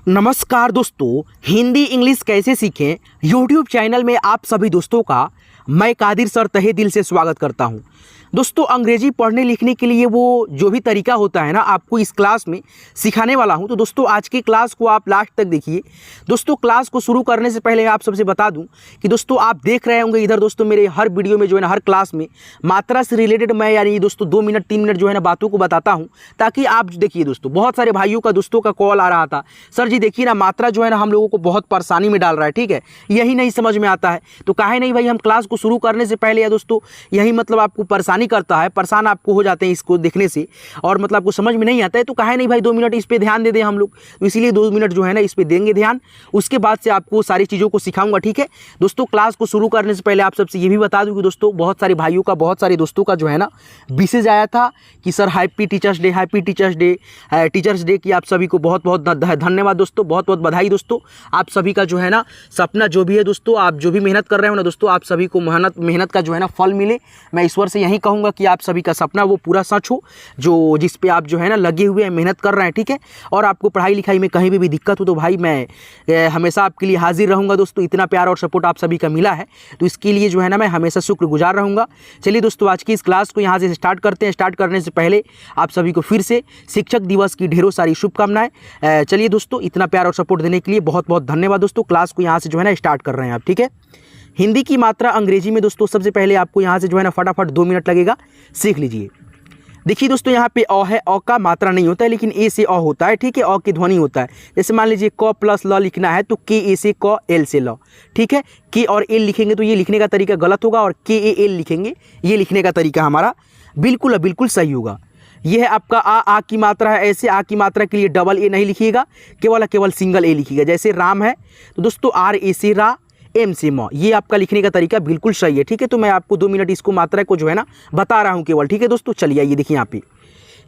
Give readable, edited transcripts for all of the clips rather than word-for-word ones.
नमस्कार दोस्तों, हिंदी इंग्लिश कैसे सीखें यूट्यूब चैनल में आप सभी दोस्तों का मैं कादिर सर तहे दिल से स्वागत करता हूं। दोस्तों, अंग्रेजी पढ़ने लिखने के लिए वो जो भी तरीका होता है ना, आपको इस क्लास में सिखाने वाला हूं। तो दोस्तों, आज की क्लास को आप लास्ट तक देखिए। दोस्तों, क्लास को शुरू करने से पहले आप सबसे बता दूं कि दोस्तों आप देख रहे होंगे इधर दोस्तों मेरे हर वीडियो में जो है ना, हर क्लास में मात्रा से रिलेटेड मैं यानी दोस्तों 2 मिनट 3 मिनट जो है ना बातों को बताता हूँ, ताकि आप देखिए दोस्तों बहुत सारे भाइयों का दोस्तों का कॉल आ रहा था, सर जी देखिए ना मात्रा जो है ना हम लोगों को बहुत परेशानी में डाल रहा है, ठीक है, यही नहीं समझ में आता है। तो काहे नहीं भाई, हम क्लास को शुरू करने से पहले या दोस्तों यही मतलब आपको परेशानी करता है, परेशान आपको हो जाते हैं इसको देखने से, और मतलब आपको समझ में नहीं आता है, तो काहे नहीं भाई 2 मिनट इस पे ध्यान दे दें हम लोग। तो इसीलिए 2 मिनट जो है ना इस पे देंगे ध्यान, उसके बाद से आपको सारी चीज़ों को सिखाऊंगा, ठीक है। दोस्तों, क्लास को शुरू करने से पहले आप सबसे ये भी बता दूं कि दोस्तों बहुत सारे भाइयों का, बहुत सारे दोस्तों का जो है ना मैसेज आया था कि sir happy teachers day, happy teachers day, teachers day की आप सभी को बहुत बहुत धन्यवाद दोस्तों, बहुत बहुत बधाई दोस्तों। आप सभी का जो है ना सपना जो भी है दोस्तों, आप जो भी मेहनत कर रहे हो ना दोस्तों, आप सभी को मेहनत का जो है ना फल मिले। मैं ईश्वर से यही कहूँगा कि आप सभी का सपना वो पूरा सच हो, जो जिस पे आप जो है ना लगे हुए हैं, मेहनत कर रहे हैं, ठीक है। और आपको पढ़ाई लिखाई में कहीं भी दिक्कत हो तो भाई मैं हमेशा आपके लिए हाजिर रहूँगा दोस्तों। इतना प्यार और सपोर्ट आप सभी का मिला है तो इसके लिए जो है ना मैं हमेशा शुक्रगुजार रहूँगा। चलिए दोस्तों, आज की इस क्लास को यहाँ से स्टार्ट करते हैं। स्टार्ट करने से पहले आप सभी को फिर से शिक्षक दिवस की ढेरों सारी शुभकामनाएं। चलिए दोस्तों, इतना प्यार और सपोर्ट देने के लिए बहुत बहुत धन्यवाद दोस्तों। क्लास को यहाँ से जो है ना स्टार्ट कर रहे हैं आप, ठीक है। हिंदी की मात्रा अंग्रेजी में दोस्तों सबसे पहले आपको यहाँ से जो है ना फटाफट 2 मिनट लगेगा, सीख लीजिए। देखिए दोस्तों, यहाँ पे अ है, अ का मात्रा नहीं होता है, लेकिन ए से अ होता है, ठीक है, अ की ध्वनि होता है। जैसे मान लीजिए क प्लस ल लिखना है तो के ए से क, एल से ल, ठीक है। के और एल लिखेंगे तो ये लिखने का तरीका गलत होगा, और के ए एल लिखेंगे ये लिखने का तरीका हमारा बिल्कुल सही होगा। यह है आपका आ की मात्रा है। ऐसे आ की मात्रा के लिए डबल ए नहीं लिखिएगा, केवल सिंगल ए लिखिएगा। जैसे राम है तो दोस्तों आर ए से रा, एम से म, ये आपका लिखने का तरीका बिल्कुल सही है, ठीक है। तो मैं आपको 2 मिनट इसको मात्रा को जो है ना बता रहा हूँ केवल, ठीक है दोस्तों। चलिए ये देखिए, यहाँ पे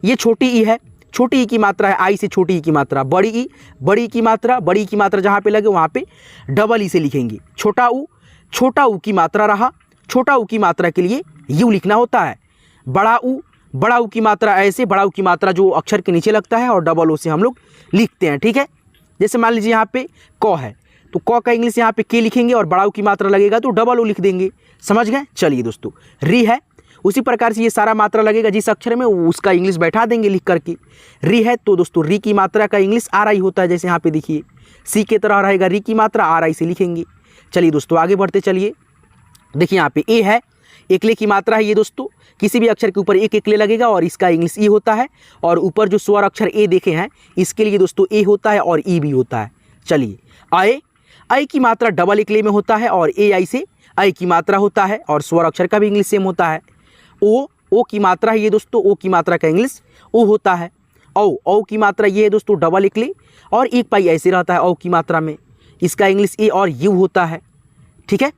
ये छोटी ई है, छोटी ई की मात्रा है, आई से छोटी ई की मात्रा। बड़ी ई की मात्रा जहाँ पे लगे वहाँ पे डबल ई से लिखेंगे। छोटा ऊ की मात्रा रहा, छोटा ऊ की मात्रा के लिए यू लिखना होता है। बड़ा ऊ की मात्रा ऐसे, बड़ा ऊ की मात्रा जो अक्षर के नीचे लगता है और डबल ओ से हम लोग लिखते हैं, ठीक है। जैसे मान लीजिए यहाँ पे क है तो क का इंग्लिश यहाँ पे के लिखेंगे, और बड़ा ऊ की मात्रा लगेगा तो डबल ओ लिख देंगे, समझ गए। चलिए दोस्तों, री है, उसी प्रकार से ये सारा मात्रा लगेगा जिस अक्षर में उसका इंग्लिश बैठा देंगे लिख करके। री है तो दोस्तों री की मात्रा का इंग्लिश आर आई होता है, जैसे यहाँ पे देखिए सी के तरह रहेगा, री की मात्रा आर आई से लिखेंगे। चलिए दोस्तों आगे बढ़ते चलिए। देखिए यहाँ पे ए है, एकले की मात्रा है ये दोस्तों, किसी भी अक्षर के ऊपर एक एकले लगेगा और इसका इंग्लिश ई होता है। और ऊपर जो स्वर अक्षर ए देखे हैं इसके लिए दोस्तों ए होता है और ई भी होता है। चलिए आई की मात्रा डबल एकले में होता है, और ए आई से आई की मात्रा होता है, और स्वर अक्षर का भी इंग्लिश सेम होता है। ओ की मात्रा है ये दोस्तों, ओ की मात्रा का इंग्लिश ओ होता है। औ की मात्रा ये है दोस्तों डबल एकले, और एक पाई ऐसे रहता है औ की मात्रा में, इसका इंग्लिश ए और यू होता है, ठीक है,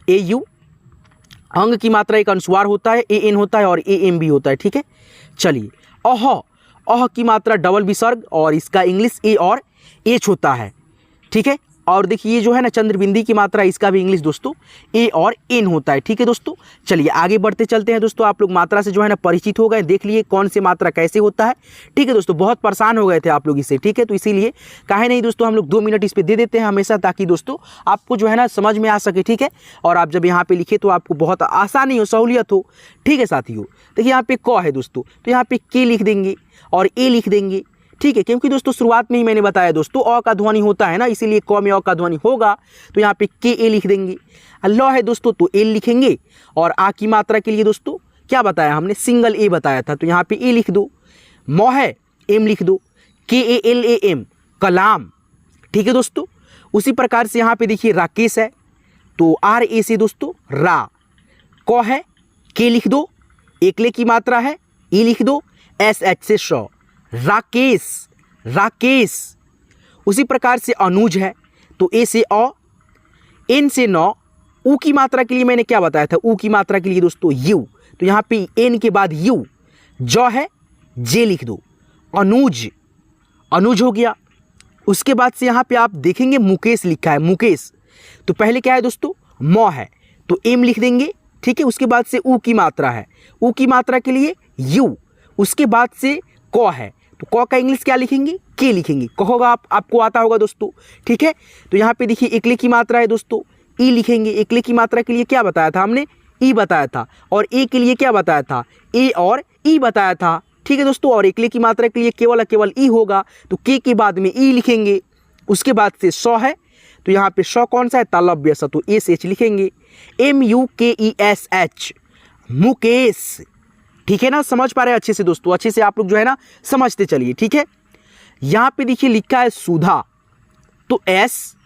ए यू। अंग की मात्रा एक अनुस्वार होता है, ए एन होता है और ए एम भी होता है, ठीक है। चलिए अह की मात्रा डबल विसर्ग, और इसका इंग्लिश ए और एच होता है, ठीक है। और देखिए ये जो है ना चंद्रबिंदी की मात्रा, इसका भी इंग्लिश दोस्तों ए और एन होता है, ठीक है दोस्तों। चलिए आगे बढ़ते चलते हैं दोस्तों। आप लोग मात्रा से जो है ना परिचित हो गए, देख लिए कौन से मात्रा कैसे होता है, ठीक है दोस्तों। बहुत परेशान हो गए थे आप लोग इससे, ठीक है, तो इसीलिए काहे नहीं दोस्तों हम लोग 2 मिनट इस पर दे देते हैं हमेशा, ताकि दोस्तों आपको जो है ना समझ में आ सके, ठीक है। और आप जब यहाँ पे लिखे तो आपको बहुत आसानी हो, सहूलियत हो, ठीक है साथियों। देखिए यहाँ पे क है दोस्तों, तो यहाँ पे के लिख देंगे और ए लिख देंगे, ठीक है, क्योंकि दोस्तों शुरुआत में ही मैंने बताया दोस्तों अ का ध्वनि होता है ना, इसीलिए क में अ का ध्वनि होगा, तो यहाँ पे के ए लिख देंगे। ल है दोस्तों तो एल लिखेंगे, और आ की मात्रा के लिए दोस्तों क्या बताया हमने, सिंगल ए बताया था, तो यहाँ पे ए लिख दो। म है एम लिख दो, के ए एल ए एम कलाम, ठीक है दोस्तों। उसी प्रकार से यहाँ पे देखिए राकेश है तो आर ए से दोस्तों रा। क है के लिख दो, एकले की मात्रा है ई लिख दो, एस एच से श, राकेश। उसी प्रकार से अनुज है तो ए से अ, एन से न। ऊ की मात्रा के लिए मैंने क्या बताया था, ऊ की मात्रा के लिए दोस्तों यू, तो यहाँ पे एन के बाद यू। ज है जे लिख दो, अनुज हो गया। उसके बाद से यहाँ पे आप देखेंगे मुकेश लिखा है, मुकेश, तो पहले क्या है दोस्तों म है तो एम लिख देंगे, ठीक है। उसके बाद से ऊ की मात्रा है, ऊ की मात्रा के लिए यू। उसके बाद से क है तो क का इंग्लिश क्या लिखेंगे, के लिखेंगे। कहोगा आपको आता होगा दोस्तों, ठीक है। तो यहाँ पे देखिए एकले की मात्रा है दोस्तों, ई लिखेंगे। एकले की मात्रा के लिए क्या बताया था हमने, ई बताया था, और ए के लिए क्या बताया था, ए और ई बताया था, ठीक है दोस्तों। और एकले की मात्रा के लिए केवल ई होगा, तो के बाद में ई लिखेंगे। उसके बाद से स है, तो यहाँ पे स कौन सा है, तालव्य स, तो एस एच लिखेंगे। MUKESH, मुकेश, ठीक है ना। समझ पा रहे हैं अच्छे से दोस्तों, अच्छे से आप लोग जो है ना समझते चलिए, ठीक है। यहाँ पे देखिए लिखा है सुधा, तो एस,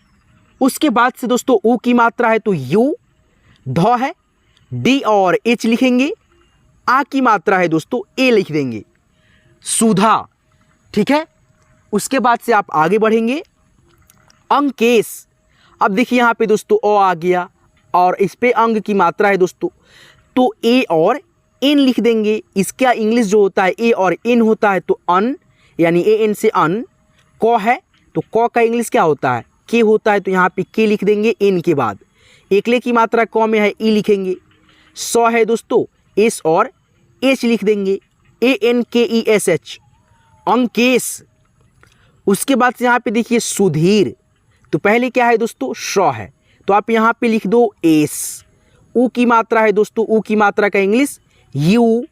उसके बाद से दोस्तों ऊ की मात्रा है तो यू, ध है, डी और एच लिखेंगे। आ की मात्रा है दोस्तों ए लिख देंगे, सुधा, ठीक है। उसके बाद से आप आगे बढ़ेंगे, अंकेश। अब देखिए यहाँ पे दोस्तों ओ आ गया, और इस पे अंग की मात्रा है दोस्तों, तो ए और एन लिख देंगे। इसका इंग्लिश जो होता है ए और एन होता है, तो अन, यानी ए एन से अन। क है, तो क का इंग्लिश क्या होता है, के होता है, तो यहाँ पे के लिख देंगे एन के बाद। एकले की मात्रा क में है, ई लिखेंगे। स है दोस्तों, एस और एच लिख देंगे, ANKESH, अंकेश। उसके बाद से यहाँ पे देखिए सुधीर, तो पहले क्या है दोस्तों, श है, तो आप यहाँ पे लिख दो एस। ऊ की मात्रा है दोस्तों, ऊ की मात्रा का इंग्लिश यू।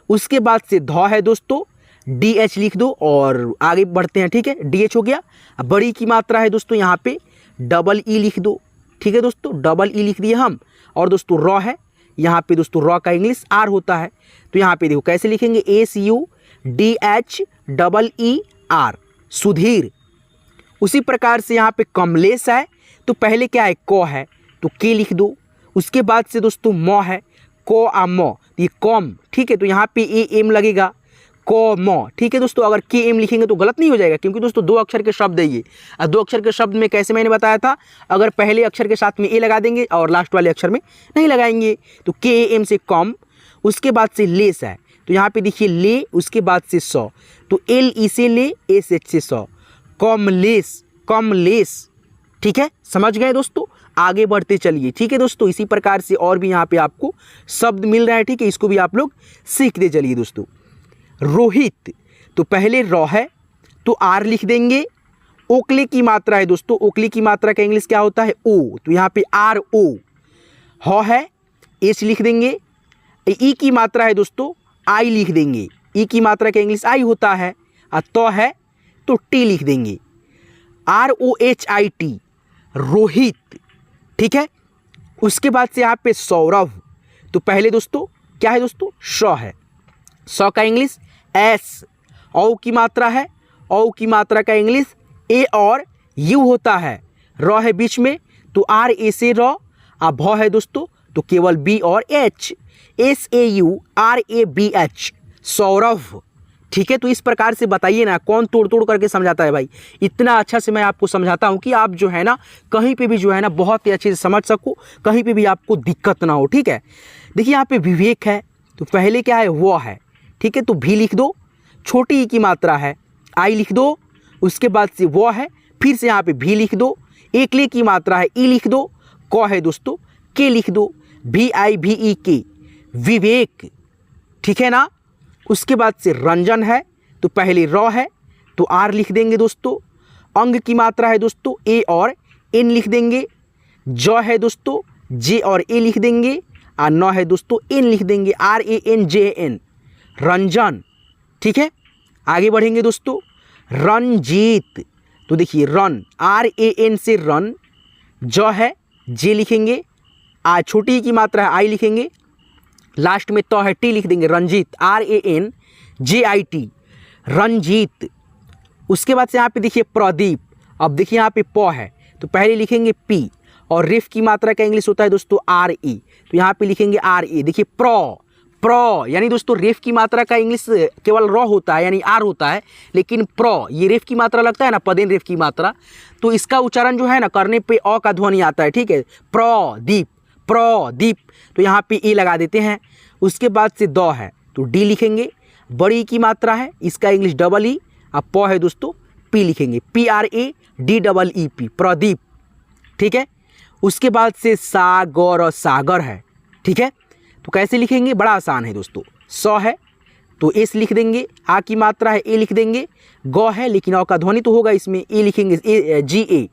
उसके बाद से ध है दोस्तों, DH लिख दो और आगे बढ़ते हैं, ठीक है। DH हो गया। अब बड़ी की मात्रा है दोस्तों, यहाँ पे डबल ई लिख दो, ठीक है दोस्तों, डबल ई लिख दिए हम। और दोस्तों र है, यहाँ पे दोस्तों र का इंग्लिश आर होता है, तो यहाँ पे देखो कैसे लिखेंगे, SUDHEER, सुधीर। उसी प्रकार से यहाँ पे कमलेश है, तो पहले क्या है, क है, तो के लिख दो। उसके बाद से दोस्तों म है, क आ म, ये कम, ठीक है, तो यहाँ पे ए एम लगेगा, क म, ठीक है दोस्तों। अगर के एम लिखेंगे तो गलत नहीं हो जाएगा, क्योंकि दोस्तों दो अक्षर के शब्द है ये। और दो अक्षर के शब्द में कैसे मैंने बताया था, अगर पहले अक्षर के साथ में ए लगा देंगे और लास्ट वाले अक्षर में नहीं लगाएंगे, तो के एम से कम। उसके बाद से लेस है, तो यहाँ पे देखिए ले, उसके बाद से स, तो LE से ले, SH से स, कमलेस, कमलेस, ठीक है। समझ गए दोस्तों, आगे बढ़ते चलिए, ठीक है दोस्तों। इसी प्रकार से और भी यहाँ पे आपको शब्द मिल रहा है, ठीक है, इसको भी आप लोग सीखते चलिए दोस्तों। रोहित, तो पहले र है, तो आर लिख देंगे। ओकले की मात्रा है दोस्तों, ओकले की मात्रा का इंग्लिश क्या होता है, ओ, तो यहाँ पे RO। ह है, एच लिख देंगे। ई की मात्रा है दोस्तों, आई लिख देंगे। ई की मात्रा का इंग्लिश आई होता है। और तो है, तो टी लिख देंगे, ROHIT, रोहित, ठीक है। उसके बाद से यहाँ पे सौरभ, तो पहले दोस्तों क्या है दोस्तों, श है, स का इंग्लिश एस। औ की मात्रा है, औ की मात्रा का इंग्लिश ए और यू होता है। र है बीच में, तो RA से र। अब भ है दोस्तों, तो केवल बी और एच, SAURABH, सौरभ, ठीक है। तो इस प्रकार से बताइए ना, कौन तोड़ तोड़ करके समझाता है भाई। इतना अच्छा से मैं आपको समझाता हूँ कि आप जो है ना कहीं पे भी जो है ना बहुत ही अच्छे से समझ सको, कहीं पे भी आपको दिक्कत ना हो, ठीक है। देखिए यहाँ पे विवेक है, तो पहले क्या है, वो है, ठीक है, तो भी लिख दो। छोटी ई की मात्रा है, आई लिख दो। उसके बाद से वो है, फिर से यहाँ पे भी लिख दो। एकले की मात्रा है, ई लिख दो। क है दोस्तों, के लिख दो, VIVEK, विवेक, ठीक है ना। उसके बाद से रंजन है, तो पहले र है, तो आर लिख देंगे दोस्तों। अंग की मात्रा है दोस्तों, ए और एन लिख देंगे। ज है दोस्तों, जे और ए लिख देंगे। और न है दोस्तों, एन लिख देंगे, RANJAN, रंजन, ठीक है। आगे बढ़ेंगे दोस्तों, रंजीत, तो देखिए रन, RAN से रन। ज है, जे लिखेंगे। आ छोटी की मात्रा है, आई लिखेंगे। लास्ट में तो है, टी लिख देंगे, रंजीत, RANJIT, रंजीत। उसके बाद से यहाँ पे देखिए प्रदीप। अब देखिए यहाँ पे प है, तो पहले लिखेंगे पी, और रेफ की मात्रा का इंग्लिश होता है दोस्तों RE, तो यहाँ पे लिखेंगे RE। देखिए प्र, यानी दोस्तों रेफ की मात्रा का इंग्लिश केवल र होता है, यानी आर होता है, लेकिन प्र ये रेफ की मात्रा लगता है ना, पदेन रेफ की मात्रा, तो इसका उच्चारण जो है ना करने पे अ का ध्वनि आता है, ठीक है। प्रदीप, प्रदीप, तो यहाँ पे ए लगा देते हैं। उसके बाद से द है, तो डी लिखेंगे। बड़ी की मात्रा है, इसका इंग्लिश डबल ई। अब प है दोस्तों, पी लिखेंगे, PRADEEP, प्रदीप, ठीक है। उसके बाद से सागर, सागर है, ठीक है। तो कैसे लिखेंगे, बड़ा आसान है दोस्तों। स है, तो एस लिख देंगे, आ की मात्रा है ए लिख देंगे, गौ है लेकिन औ का ध्वनि तो होगा इसमें, ए लिखेंगे ए जी ए,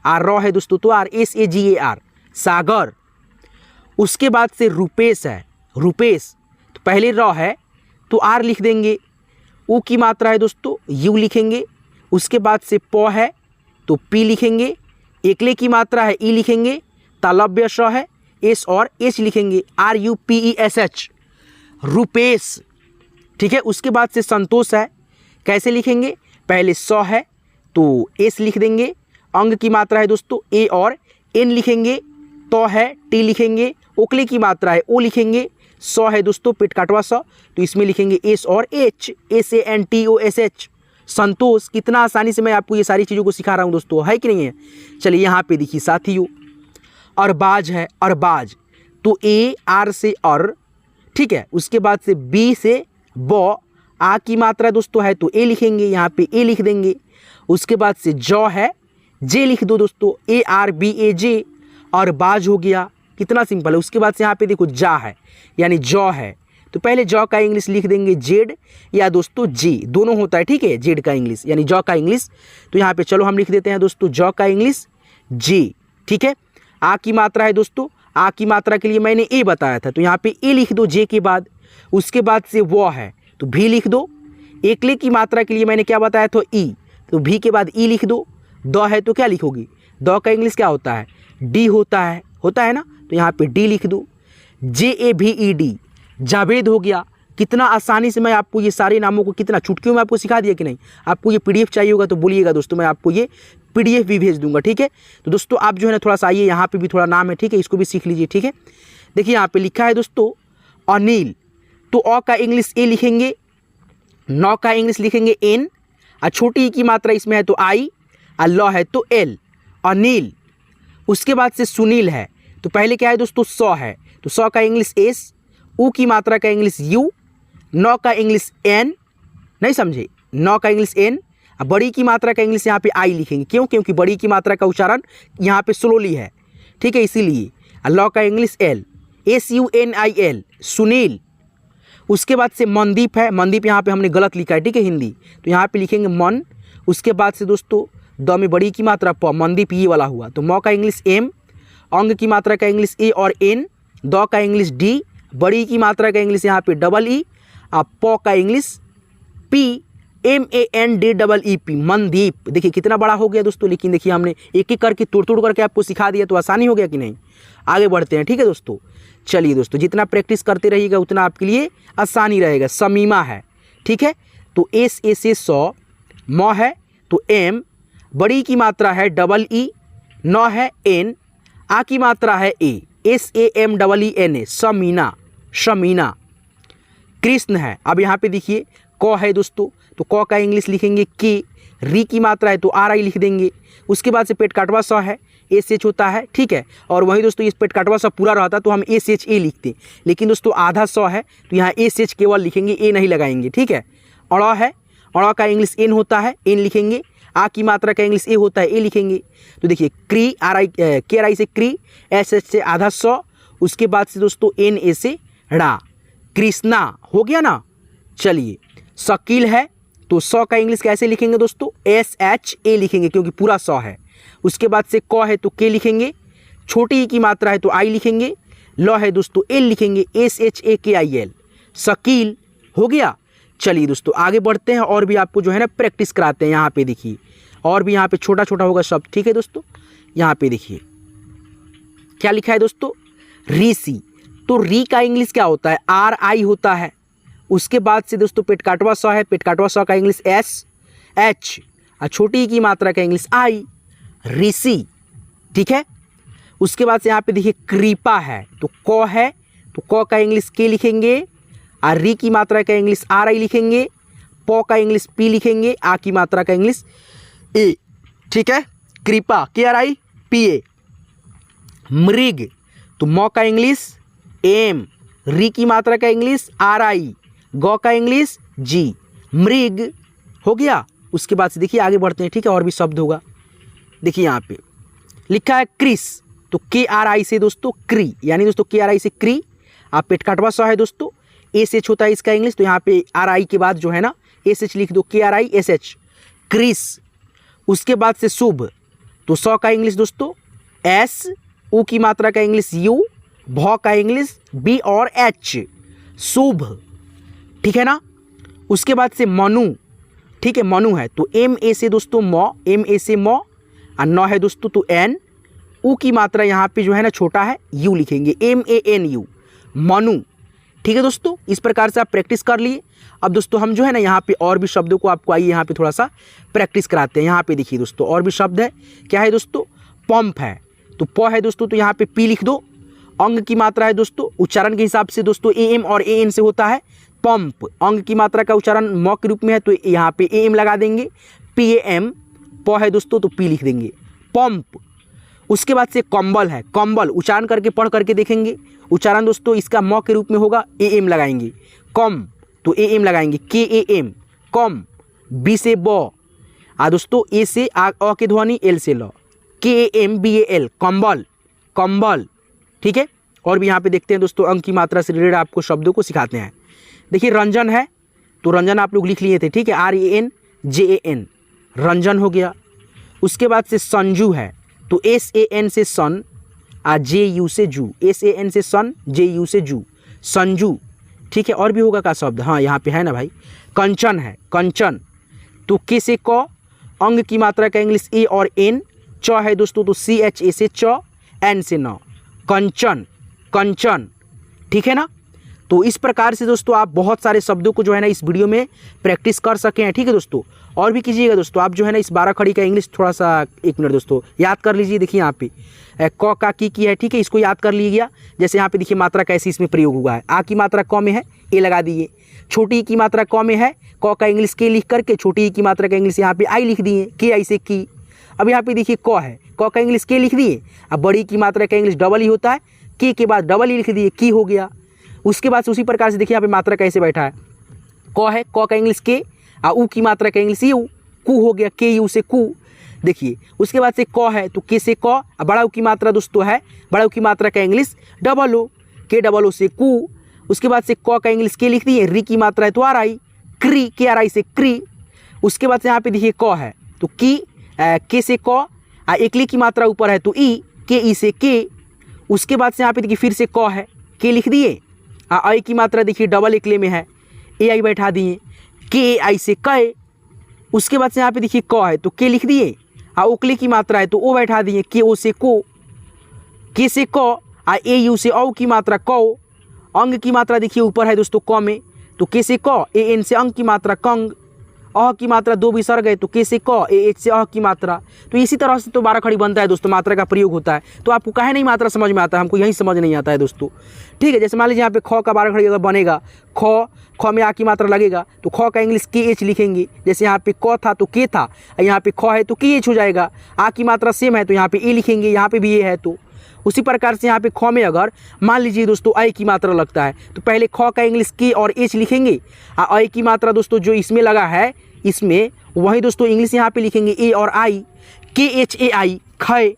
आर रॉ है दोस्तों तो R S A G A R Sagar. उसके बाद से रुपेश है, रुपेश तो पहले रॉ है तो आर लिख देंगे, ऊ की मात्रा है दोस्तों यू लिखेंगे, उसके बाद से प है तो पी लिखेंगे, एकले की मात्रा है ई लिखेंगे, तालव्य श है एस और एच लिखेंगे, R U P E S H Rupesh. ठीक है, उसके बाद से संतोष है, कैसे लिखेंगे, पहले स है तो एस लिख देंगे, अंग की मात्रा है दोस्तों ए और एन लिखेंगे, तो है टी लिखेंगे, ओकले की मात्रा है ओ लिखेंगे, स है दोस्तों पेट काटवा स तो इसमें लिखेंगे एस और H, S A N T O S H Santosh. कितना आसानी से मैं आपको ये सारी चीज़ों को सिखा रहा हूँ दोस्तों, है कि नहीं है। चलिए यहाँ पे देखिए साथियों, अरबाज है, अरबाज तो ए आर से अर, ठीक है, उसके बाद से बी से ब, आ की मात्रा दोस्तों है तो ए लिखेंगे, यहाँ पे ए लिख देंगे, उसके बाद से जौ है जे लिख दो दोस्तों, ए आर बी ए जे, और बाज हो गया, कितना सिंपल है। उसके बाद से यहाँ पे देखो जा है यानी जौ है तो पहले जौ का इंग्लिश लिख देंगे जेड या दोस्तों जी, दोनों होता है, ठीक है, जेड का इंग्लिश यानी जौ का इंग्लिश, तो यहाँ पे चलो हम लिख देते हैं दोस्तों जौ का इंग्लिश जी। ठीक है, आ की मात्रा है दोस्तों, आ की मात्रा के लिए मैंने ए बताया था तो यहाँ पे ए लिख दो जे के बाद, उसके बाद से वो है तो भी लिख दो, एकले की मात्रा के लिए मैंने क्या बताया था ई, तो भी के बाद ई लिख दो, द है तो क्या लिखोगी, द का इंग्लिश क्या होता है डी होता है ना, तो यहाँ पे डी लिख दो, जे ए भी ई डी जावेद हो गया। कितना आसानी से मैं आपको ये सारे नामों को कितना चुटकियों में आपको सिखा दिया कि नहीं। आपको ये पीडीएफ चाहिए होगा तो बोलिएगा दोस्तों, मैं आपको ये पीडीएफ भी भेज दूंगा। ठीक है, तो दोस्तों आप जो है ना थोड़ा सा आइए, यहाँ पे भी थोड़ा नाम है, ठीक है, इसको भी सीख लीजिए। ठीक है, देखिए यहाँ पे लिखा है दोस्तों अनिल, तो अ का इंग्लिश ए लिखेंगे, नौ का इंग्लिश लिखेंगे एन, और छोटी ई की मात्रा इसमें है तो आई, और ल है तो एल, अनिल। उसके बाद से सुनील है तो पहले क्या है दोस्तों स है तो स का इंग्लिश एस, ऊ की मात्रा का इंग्लिश यू, नौ का इंग्लिश एन, नहीं समझे, नौ का इंग्लिश एन, अब बड़ी की मात्रा का इंग्लिश यहाँ पे आई लिखेंगे, क्यों, क्योंकि बड़ी की मात्रा का उच्चारण यहाँ पे स्लोली है, ठीक है, इसीलिए। लॉ का English L, S U N I L, Sunil. उसके बाद से मनदीप है, मनदीप यहाँ पे हमने गलत लिखा है, ठीक है, हिंदी, तो यहाँ पे लिखेंगे मन। उसके बाद से दोस्तों द में बड़ी की मात्रा प, मनदीप ये वाला हुआ, तो म का इंग्लिश एम, अंग की मात्रा का इंग्लिश ए और एन, द का इंग्लिश डी, बड़ी की मात्रा का इंग्लिश यहाँ पे डबल ई, और प का English P, M A N D double E P, Mandeep. देखिए कितना बड़ा हो गया दोस्तों, लेकिन देखिए हमने एक एक करके तोड़ तोड़ करके आपको सिखा दिया तो आसानी हो गया कि नहीं। आगे बढ़ते हैं, ठीक है दोस्तों। चलिए दोस्तों, जितना प्रैक्टिस करते रहिएगा उतना आपके लिए आसानी रहेगा। समीमा है, ठीक है, तो एस ए से सौ, म है तो एम, बड़ी की मात्रा है डबल ई, न है एन, आ की मात्रा है A, S A M double E N A, Samina, Shamina. Krishna है, अब यहाँ पे देखिए क है दोस्तों, तो क का इंग्लिश लिखेंगे के, री की मात्रा है तो आर आई लिख देंगे। उसके बाद से पेट काटवा स है, एस एच होता है, ठीक है, और वहीं दोस्तों इस पेट काटवा स पूरा रहता तो हम एस एच ए लिखते, लेकिन दोस्तों आधा स है तो यहाँ एस एच केवल लिखेंगे, ए नहीं लगाएंगे, ठीक है। अड़ है, अड़ का इंग्लिश एन होता है, एन लिखेंगे, आ की मात्रा का इंग्लिश ए होता है, ए लिखेंगे। तो देखिए क्री, आर आई के आर आई से क्री, एस एच से आधा स, उसके बाद से दोस्तों एन ए से ड़ा, कृष्णा हो गया ना। चलिए, शकील है तो स का इंग्लिश कैसे लिखेंगे दोस्तों, एस एच ए लिखेंगे क्योंकि पूरा स है। उसके बाद से क है तो के लिखेंगे, छोटी ई की मात्रा है तो आई लिखेंगे, ल है दोस्तों एल लिखेंगे, एस एच ए के आई एल, शकील हो गया। चलिए दोस्तों आगे बढ़ते हैं और भी आपको जो है ना प्रैक्टिस कराते हैं। यहाँ पे देखिए और भी यहाँ पे छोटा छोटा होगा शब्द, ठीक है दोस्तों। यहाँ पे देखिए क्या लिखा है दोस्तों, ऋषि, तो री का इंग्लिश क्या होता है, आर आई होता है। उसके बाद से दोस्तों पेट काटवा स है, पेट काटवा स का इंग्लिश एस एच, और छोटी की मात्रा का इंग्लिश आई, ऋषि, ठीक है। उसके बाद से यहाँ पे देखिए कृपा है, तो क है तो क का इंग्लिश के लिखेंगे, और री की मात्रा का इंग्लिश आर आई लिखेंगे, प का इंग्लिश पी लिखेंगे, आ की मात्रा का इंग्लिश ए, ठीक है, कृपा के आर आई पी ए। मृग, तो म का इंग्लिश एम, री की मात्रा का इंग्लिश आर आई, ग का इंग्लिश जी, मृग हो गया। उसके बाद से देखिए आगे बढ़ते हैं, ठीक है, और भी शब्द होगा। देखिए यहाँ पे लिखा है क्रिस, तो के आर आई से दोस्तों क्री, यानी दोस्तों के आर आई से क्री, आप पेट काटवा स है दोस्तों, एस एच होता है इसका इंग्लिश, तो यहाँ पे आर आई के बाद जो है ना एस एच लिख दो, KRISH, क्रिस। उसके बाद से शुभ, तो सौ का इंग्लिश दोस्तों S, उ की मात्रा का इंग्लिश U, भ का इंग्लिश B और H, शुभ, ठीक है ना। उसके बाद से मनु, ठीक है, मनु है तो MA से दोस्तों म, MA से म, और न है दोस्तों तो N, उ की मात्रा यहाँ पे जो है ना छोटा है, U लिखेंगे, MANU, मनु, ठीक है दोस्तों। इस प्रकार से आप प्रैक्टिस कर लिए। अब दोस्तों हम जो है ना यहाँ पे और भी शब्दों को आपको आइए यहाँ पे थोड़ा सा प्रैक्टिस कराते हैं। यहाँ पे देखिए दोस्तों और भी शब्द है, क्या है दोस्तों, पंप है, तो प है दोस्तों तो यहाँ पे P लिख दो। अंग की मात्रा है दोस्तों, उच्चारण के हिसाब से दोस्तों AM और AN से होता है पंप। अंग की मात्रा का उच्चारण म के रूप में है तो यहाँ पे AM लगा देंगे, PAM, प है दोस्तों तो P लिख देंगे, पंप। उसके बाद से कंबल है, कंबल, उच्चारण करके पढ़ करके देखेंगे। उच्चारण दोस्तों इसका म के रूप में होगा, AM लगाएंगे, कम तो AM लगाएंगे, KAM, कम। B से ब, दोस्तों A से अ के ध्वनि, L से ल, KAMBAL, कंबल, कंबल, ठीक है। और भी यहाँ पे देखते हैं दोस्तों अंक की मात्रा से रिलेटेड आपको शब्दों को सिखाते हैं। देखिए रंजन है तो रंजन आप लोग लिख लिए थे, ठीक है, RANJAN, रंजन हो गया। उसके बाद से संजू है तो SAN से सन, JU से जू, SAN से सन, JU से जू, संजू, ठीक है। और भी होगा का शब्द, हाँ यहाँ पे है ना भाई। कंचन है, कंचन, तो K से क, अंग की मात्रा का इंग्लिश A और N, च है दोस्तों तो CHA से च, N से न, कंचन, कंचन, ठीक है ना। तो इस प्रकार से दोस्तों आप बहुत सारे शब्दों को जो है ना इस वीडियो में प्रैक्टिस कर सके हैं, ठीक है दोस्तों। और भी कीजिएगा दोस्तों, आप जो है ना इस 12 खड़ी का इंग्लिश थोड़ा सा 1 मिनट दोस्तों याद कर लीजिए। देखिए यहाँ पे क का की है, ठीक है, इसको याद कर लीजिएगा। जैसे यहाँ पे देखिए मात्रा कैसी इसमें प्रयोग हुआ है, आ की मात्रा क में है, ए लगा दिए। छोटी की मात्रा क में है, क का इंग्लिश के लिख करके छोटी की मात्रा का इंग्लिश यहाँ पे आई लिख दिए, के आई से की। अब यहाँ पे देखिए क है, क का इंग्लिश के लिख दिए। अब बड़ी की मात्रा का इंग्लिश डबल ही होता है, के बाद डबल ही लिख दिए, की हो गया। उसके बाद से उसी प्रकार से देखिए यहाँ पे मात्रा कैसे बैठा है, क है, क का इंग्लिश के, उ की मात्रा का इंग्लिश यू, कु हो गया, के यू से कु। देखिए उसके बाद से क है तो के से क, बड़ा उ की मात्रा दोस्तों है, बड़ा उ की मात्रा का इंग्लिश डबल ओ, के डबल ओ से कु। उसके बाद से क का इंग्लिश के लिख दिए, री की मात्रा है तो आर आई, क्री, के आर आई से क्री। उसके बाद से यहाँ पे देखिए क है तो की, के से क, एकली की मात्रा ऊपर है तो ई, के ई से के। उसके बाद से यहाँ पे देखिए फिर से क है, के लिख दिए, आई की मात्रा देखिए डबल एकले में है, ए आई बैठा दिए, के आई से कै। उसके बाद से यहाँ पे देखिए क है तो के लिख दिए, ओकले की मात्रा है तो ओ बैठा दिए, के ओ से को, के से क, ए यू से औ की मात्रा कौ। अंग की मात्रा देखिए ऊपर है दोस्तों क में तो के से क, ए एन से अंग की मात्रा कंग। अह की मात्रा 2 विसर्ग है तो के से क, ए एच से अह की मात्रा। तो इसी तरह से तो 12 खड़ी बनता है दोस्तों, मात्रा का प्रयोग होता है। तो आपको काहे नहीं मात्रा समझ में आता है, हमको यही समझ नहीं आता है दोस्तों, ठीक है। जैसे मान लीजिए यहाँ पे ख का 12 खड़ी अगर बनेगा, ख में आ की मात्रा लगेगा तो ख का इंग्लिश के एच लिखेंगे। जैसे यहाँ पे क था तो के था, यहाँ पे ख है तो के एच हो जाएगा। आ की मात्रा सेम है तो यहाँ पे ए लिखेंगे, यहाँ पे भी ए है तो उसी प्रकार से यहाँ पे ख में अगर मान लीजिए दोस्तों आई की मात्रा लगता है तो पहले ख का इंग्लिश के और एच लिखेंगे, आई की मात्रा दोस्तों जो इसमें लगा है इसमें वही दोस्तों इंग्लिश यहाँ पे लिखेंगे ए और आई, के एच ए आई, खय।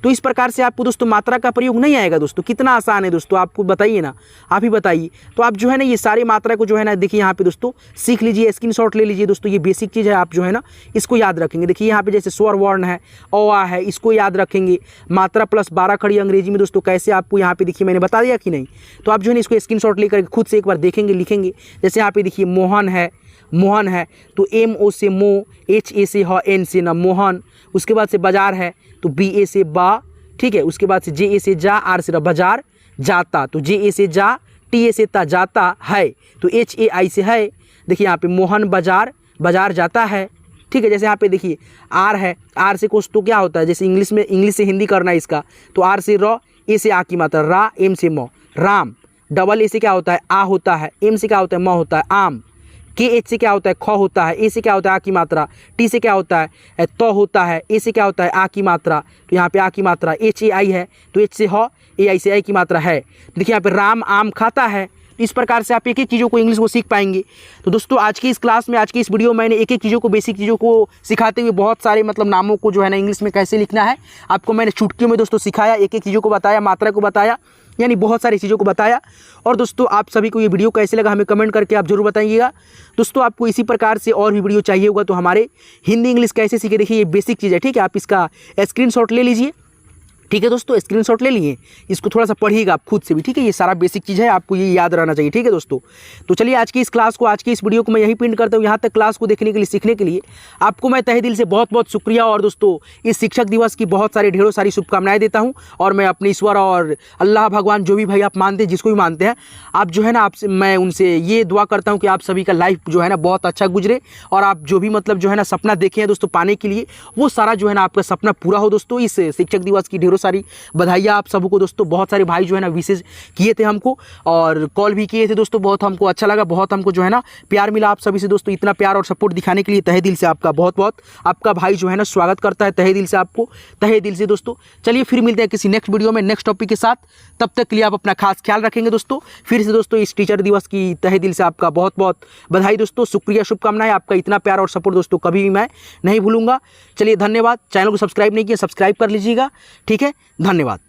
तो इस प्रकार से आपको दोस्तों मात्रा का प्रयोग नहीं आएगा दोस्तों। कितना आसान है दोस्तों, आपको बताइए ना, आप ही बताइए। तो आप जो है ना ये सारे मात्रा को जो है ना देखिए यहाँ पे दोस्तों सीख लीजिए, स्क्रीनशॉट ले लीजिए दोस्तों। ये बेसिक चीज़ है, आप जो है ना इसको याद रखेंगे। देखिए यहाँ पे जैसे स्वर वर्ण है, ओ आ है, इसको याद रखेंगे। मात्रा प्लस 12 खड़ी अंग्रेजी में दोस्तों कैसे आपको यहाँ पे देखिए मैंने बता दिया कि नहीं। तो आप जो है ना इसको स्क्रीनशॉट लेकर खुद से एक बार देखेंगे, लिखेंगे। जैसे यहाँ पे देखिए मोहन है, मोहन है तो एम ओ से मो, एच ए से ह, एन से न, मोहन। उसके बाद से बाजार है तो बी ए से बा, ठीक है। उसके बाद से जे ए से जा, आर से बाजार, जाता तो जे ए से जा, टी ए से ता, जाता है तो एच ए आई से है। देखिए यहाँ पे मोहन बाजार, बाजार जाता है, ठीक है। जैसे यहाँ पे देखिए आर है, आर से कुछ तो क्या होता है, जैसे इंग्लिश में इंग्लिश से हिंदी करना है इसका, तो आर से र, ए से आ की मात्रा रा, एम से म, राम। डबल ए से क्या होता है आ होता है, एम से क्या होता है म होता है, आम। के एच से क्या होता है ख होता है, ए से क्या होता है आ की मात्रा, टी से क्या होता है तो होता है, ए से क्या होता है आ की मात्रा, तो यहाँ पे आ की मात्रा एच ए आई है तो एच से ह, ए आई से आई की मात्रा है। देखिए यहाँ पे राम आम खाता है। इस प्रकार से आप एक एक चीज़ों को इंग्लिश को सीख पाएंगे। तो दोस्तों आज की इस क्लास में, आज की इस वीडियो में मैंने एक एक चीज़ों को, बेसिक चीज़ों को सिखाते हुए बहुत सारे मतलब नामों को जो है ना इंग्लिश में कैसे लिखना है आपको मैंने चुटकियों में दोस्तों सिखाया, एक एक चीज़ों को बताया, मात्रा को बताया। यानी बहुत सारी चीज़ों को बताया। और दोस्तों आप सभी को ये वीडियो कैसे लगा हमें कमेंट करके आप जरूर बताइएगा। दोस्तों आपको इसी प्रकार से और भी वीडियो चाहिए होगा तो हमारे हिंदी इंग्लिश कैसे सीखे, देखिए ये बेसिक चीज़ है, ठीक है। आप इसका स्क्रीनशॉट ले लीजिए, ठीक है दोस्तों, स्क्रीनशॉट ले लिए, इसको थोड़ा सा पढ़िएगा आप खुद से भी, ठीक है। ये सारा बेसिक चीज़ है, आपको ये याद रहना चाहिए, ठीक है दोस्तों। तो चलिए आज की इस क्लास को, आज की इस वीडियो को मैं यहीं पिन करता हूँ। यहाँ तक क्लास को देखने के लिए, सीखने के लिए आपको मैं तहे दिल से बहुत बहुत शुक्रिया। और दोस्तों इस शिक्षक दिवस की बहुत सारी ढेरों सारी शुभकामनाएं देता हूँ। और मैं अपने ईश्वर और अल्लाह भगवान जो भी भाई आप मानते हैं, जिसको भी मानते हैं आप, जो है ना, आपसे मैं उनसे ये दुआ करता हूँ कि आप सभी का लाइफ जो है ना बहुत अच्छा गुजरे। और आप जो भी मतलब जो है ना सपना देखे हैं दोस्तों पाने के लिए, वो सारा जो है ना आपका सपना पूरा हो दोस्तों। इस शिक्षक दिवस की ढेरों सारी बधाइयाँ आप सबको दोस्तों। बहुत सारे भाई जो है ना विशेष किए थे हमको और कॉल भी किए थे दोस्तों, बहुत हमको अच्छा लगा, बहुत हमको जो है ना प्यार मिला आप सभी से दोस्तों। इतना प्यार और सपोर्ट दिखाने के लिए तहे दिल से आपका बहुत बहुत, आपका भाई जो है ना स्वागत करता है तहे दिल से, आपको तहे दिल से दोस्तों। चलिए फिर मिलते हैं किसी नेक्स्ट वीडियो में नेक्स्ट टॉपिक के साथ, तब तक के लिए आप अपना खास ख्याल रखेंगे दोस्तों। फिर से दोस्तों इस टीचर दिवस की तहे दिल से आपका बहुत बहुत बधाई दोस्तों, शुक्रिया, शुभकामनाएं। आपका इतना प्यार और सपोर्ट दोस्तों कभी भी मैं नहीं भूलूंगा। चलिए धन्यवाद। चैनल को सब्सक्राइब नहीं किया, सब्सक्राइब कर लीजिएगा, ठीक है। धन्यवाद।